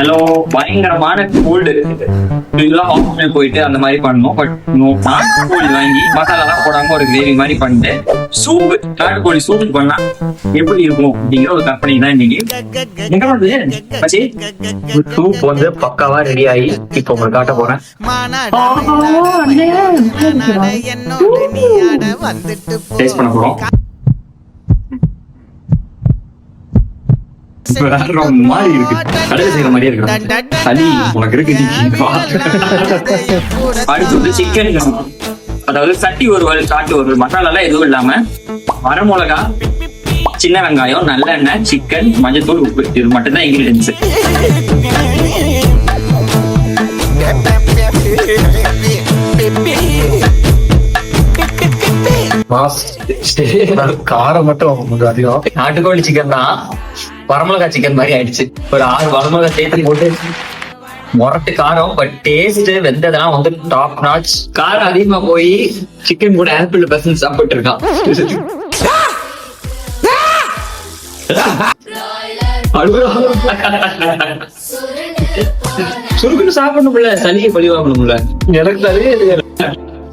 Hello பயங்கரமான gold இதெல்லாம் hospital போயிட்டு அந்த மாதிரி பண்ணணும். பட் நாட்டுக்கோழி வாங்கி மசாலாலாம் போடாம ஒரு கிரேவி மாதிரி பண்ணிட்டு சூப், நாட்டுக்கோழி சூப் பண்ணா எப்படி இருக்கும் அப்படிங்கிற ஒரு கற்பனை தான் இன்னைக்கு. என்ன பண்ணுது சூப் வந்து பக்காவா ரெடி ஆகி இப்ப உங்களுக்கு காட்ட போறேன். டேஸ்ட் பண்ண போறோம். மாதிரி இருக்கு, கடையில் செய்யற மாதிரியே இருக்கு. சளி உனக்கு இருக்கு. அடுத்து சிக்கன், அதாவது சட்டி ஒருவல், காட்டு ஒருவல், மசாலா எல்லாம் எதுவும் இல்லாம வரமிளகா, சின்ன வெங்காயம், நல்லெண்ணெய், சிக்கன், மஞ்சத்தூள், உப்பு, இது மட்டும் தான் இன்கிரிடியன்ஸ். காரம் மட்டும் அதிகம். நாட்டுக்கோழி சிக்கன் தான் வரமிளகா சிக்கன் மாதிரி ஆயிடுச்சு. ஒரு 6 வரமிளகா சேர்த்து போட்டு முரட்டு காரம், பட் டேஸ்ட் வெந்ததெல்லாம் வந்து டாப் நாட்ச். காரம் அதிகமா போய் சிக்கன் கூட ஆப்பிள் பர்சன்ட் சாப்பிட்டு இருக்கான். சுருக்குன்னு சாப்பிடணும்ல, சளிக்கு பழி வாங்கணும்ல. எனக்கு தரவே